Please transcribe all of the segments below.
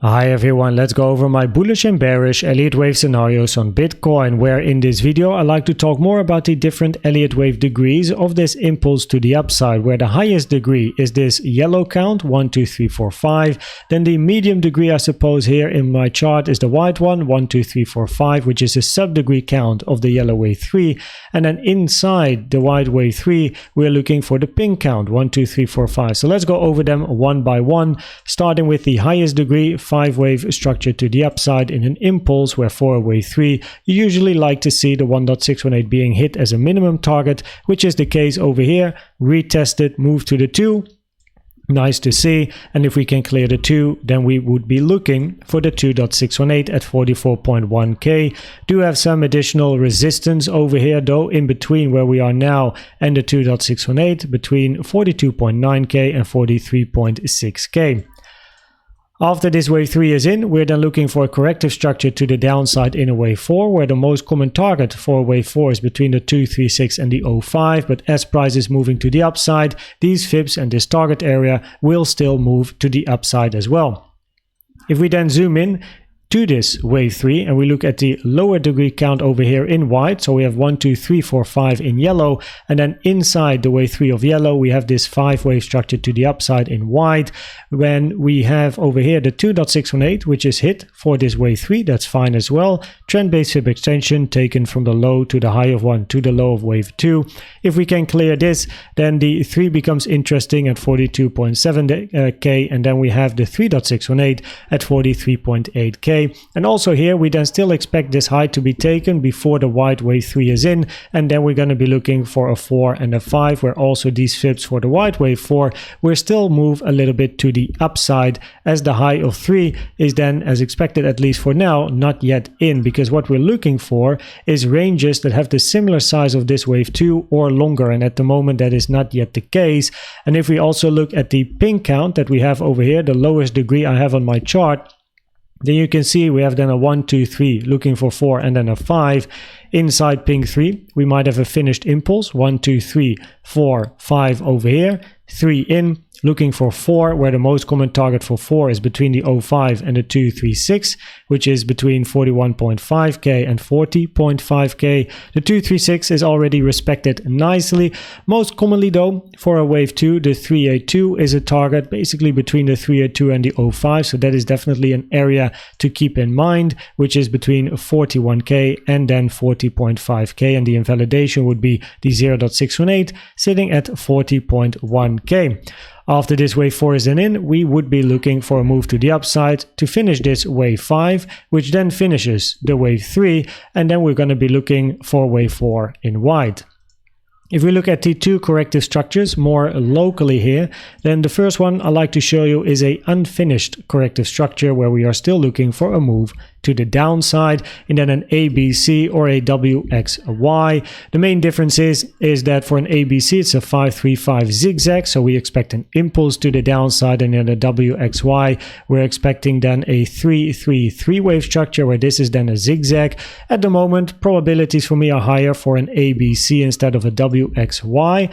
Hi everyone, let's go over my bullish and bearish Elliott Wave scenarios on Bitcoin, where in this video I like to talk more about the different Elliott Wave degrees of this impulse to the upside, where the highest degree is this yellow count 1, 2, 3, 4, 5. Then the medium degree, I suppose, here in my chart is the white one 1, 2, 3, 4, 5, which is a sub-degree count of the yellow wave 3. And then inside the white wave 3, we're looking for the pink count 1, 2, 3, 4, 5. So let's go over them one by one, starting with the highest degree, 5-wave structure to the upside in an impulse, where for a wave 3 you usually like to see the 1.618 being hit as a minimum target, which is the case over here. Retested, move to the 2. Nice to see. And if we can clear the 2, then we would be looking for the 2.618 at 44.1k. Do have some additional resistance over here though, in between where we are now and the 2.618, between 42.9k and 43.6k. After this wave 3 is in, we're then looking for a corrective structure to the downside in a wave 4, where the most common target for wave 4 is between the 236 and the 05, but as price is moving to the upside, these fibs and this target area will still move to the upside as well. If we then zoom in to this wave 3 and we look at the lower degree count over here in white, so we have 1, 2, 3, 4, 5 in yellow, and then inside the wave 3 of yellow we have this 5-wave structure to the upside in white. When we have over here the 2.618, which is hit for this wave 3, that's fine as well. Trend-based fib extension taken from the low to the high of 1 to the low of wave 2. If we can clear this, then the 3 becomes interesting at 42.7k, and then we have the 3.618 at 43.8k. And also here we then still expect this high to be taken before the white wave 3 is in, and then we're going to be looking for a 4 and a 5, where also these fibs for the white wave 4 will still move a little bit to the upside, as the high of 3 is then, as expected at least for now, not yet in, because what we're looking for is ranges that have the similar size of this wave 2 or longer, and at the moment that is not yet the case. And if we also look at the pink count that we have over here, the lowest degree I have on my chart, then you can see we have then a 1, 2, 3 looking for 4 and then a 5. Inside pink 3 we might have a finished impulse 1, 2, 3, 4, 5 over here, 3 in, looking for 4, where the most common target for 4 is between the 05 and the 236, which is between 41.5k and 40.5k. The 236 is already respected nicely. Most commonly though, for a wave 2, the 382 is a target basically between the 382 and the 05, so that is definitely an area to keep in mind, which is between 41k and then 40.5k, and the invalidation would be the 0.618 sitting at 40.1k. After this wave 4 is in, we would be looking for a move to the upside to finish this wave 5, which then finishes the wave 3, and then we're going to be looking for wave 4 in white. If we look at the two corrective structures more locally here, then the first one I like to show you is a unfinished corrective structure, where we are still looking for a move to the downside, and then an ABC or a WXY. The main difference is that for an ABC it's a 535 zigzag, so we expect an impulse to the downside, and in a WXY we're expecting then a 333 wave structure, where this is then a zigzag. At the moment, probabilities for me are higher for an ABC instead of a WXY,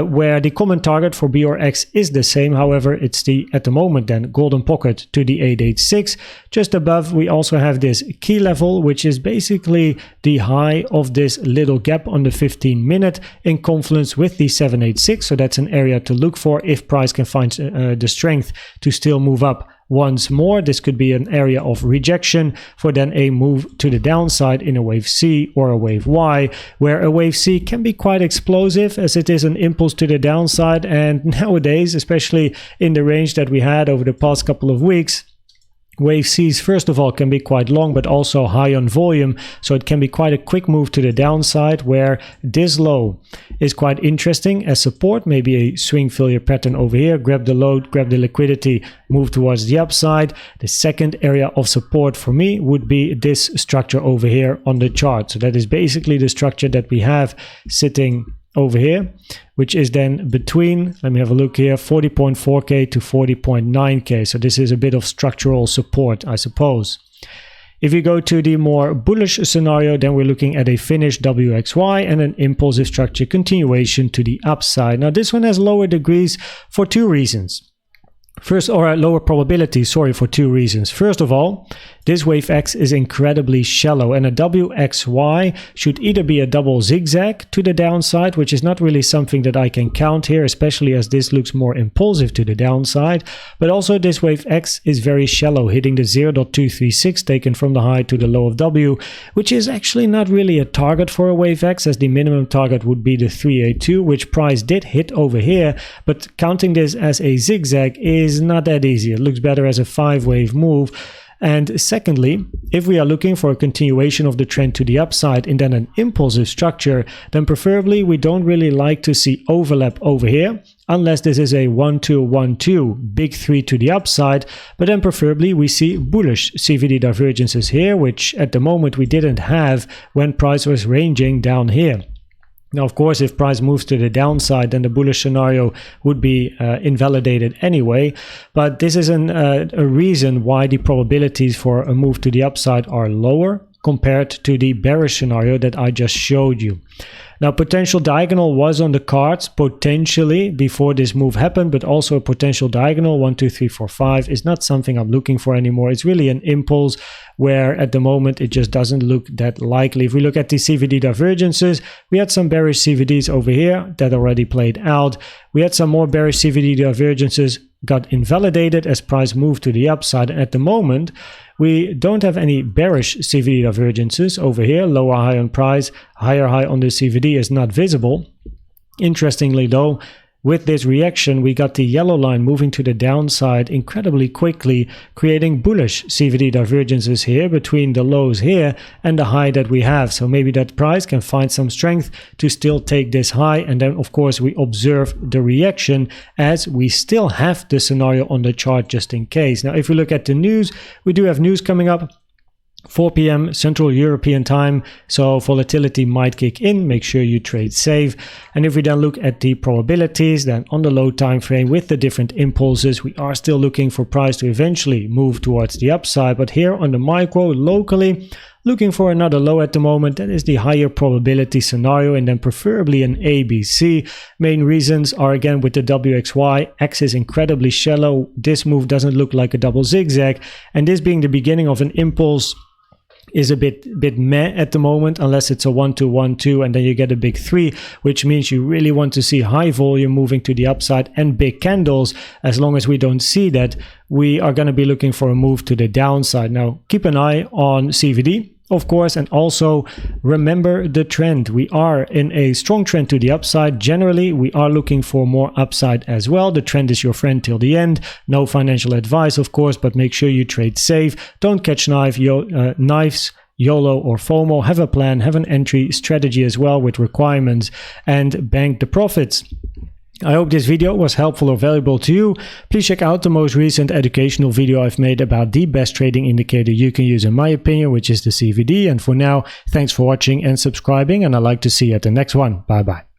where the common target for B or X is the same. However, it's the, at the moment then, golden pocket to the 886. Just above we also have this key level, which is basically the high of this little gap on the 15-minute in confluence with the 786. So that's an area to look for if price can find the strength to still move up once more. This could be an area of rejection for then a move to the downside in a wave C or a wave Y, where a wave C can be quite explosive as it is an impulse to the downside, and nowadays, especially in the range that we had over the past couple of weeks, wave C's first of all can be quite long, but also high on volume, so it can be quite a quick move to the downside, where this low is quite interesting as support, maybe a swing failure pattern over here, grab the load, grab the liquidity, move towards the upside. The second area of support for me would be this structure over here on the chart. So that is basically the structure that we have sitting over here, which is then between, let me have a look here, 40.4k to 40.9k. So this is a bit of structural support, I suppose. If you go to the more bullish scenario, then we're looking at a finished WXY and an impulsive structure continuation to the upside. Now this one has lower degrees for two reasons. First, or lower probability, sorry, for two reasons. First of all, this wave X is incredibly shallow, and a WXY should either be a double zigzag to the downside, which is not really something that I can count here, especially as this looks more impulsive to the downside, but also this wave X is very shallow, hitting the 0.236 taken from the high to the low of W, which is actually not really a target for a wave X, as the minimum target would be the 382, which price did hit over here, but counting this as a zigzag is not that easy. It looks better as a 5-wave move. And secondly, if we are looking for a continuation of the trend to the upside and then an impulsive structure, then preferably we don't really like to see overlap over here, unless this is a 1-2-1-2, big 3 to the upside, but then preferably we see bullish CVD divergences here, which at the moment we didn't have when price was ranging down here. Now, of course, if price moves to the downside, then the bullish scenario would be invalidated anyway. But this is a reason why the probabilities for a move to the upside are lower compared to the bearish scenario that I just showed you. Now, potential diagonal was on the cards potentially before this move happened, but also a potential diagonal 1, 2, 3, 4, 5 is not something I'm looking for anymore. It's really an impulse where at the moment it just doesn't look that likely. If we look at the CVD divergences, we had some bearish CVDs over here that already played out. We had some more bearish CVD divergences, got invalidated as price moved to the upside. And at the moment, we don't have any bearish CVD divergences over here. Lower high on price, higher high on the CVD is not visible. Interestingly though, with this reaction, we got the yellow line moving to the downside incredibly quickly, creating bullish CVD divergences here between the lows here and the high that we have. So maybe that price can find some strength to still take this high. And then, of course, we observe the reaction as we still have the scenario on the chart just in case. Now, if we look at the news, we do have news coming up. 4 p.m. Central European time, so volatility might kick in. Make sure you trade safe. And if we then look at the probabilities, then on the low time frame with the different impulses, we are still looking for price to eventually move towards the upside. But here on the micro, locally, looking for another low at the moment. That is the higher probability scenario, and then preferably an ABC. Main reasons are again with the WXY, X is incredibly shallow. This move doesn't look like a double zigzag, and this being the beginning of an impulse is a bit meh at the moment, unless it's a 1-2-1-2 and then you get a big 3, which means you really want to see high volume moving to the upside and big candles. As long as we don't see that, we are going to be looking for a move to the downside. Now, keep an eye on CVD, of course, and also remember the trend. We are in a strong trend to the upside. Generally, we are looking for more upside as well. The trend is your friend till the end. No financial advice, of course, but make sure you trade safe. Don't catch knives, YOLO or FOMO. Have a plan, have an entry strategy as well with requirements, and bank the profits. I hope this video was helpful or valuable to you. Please check out the most recent educational video I've made about the best trading indicator you can use in my opinion, which is the CVD. And for now, thanks for watching and subscribing, and I'd like to see you at the next one. Bye bye.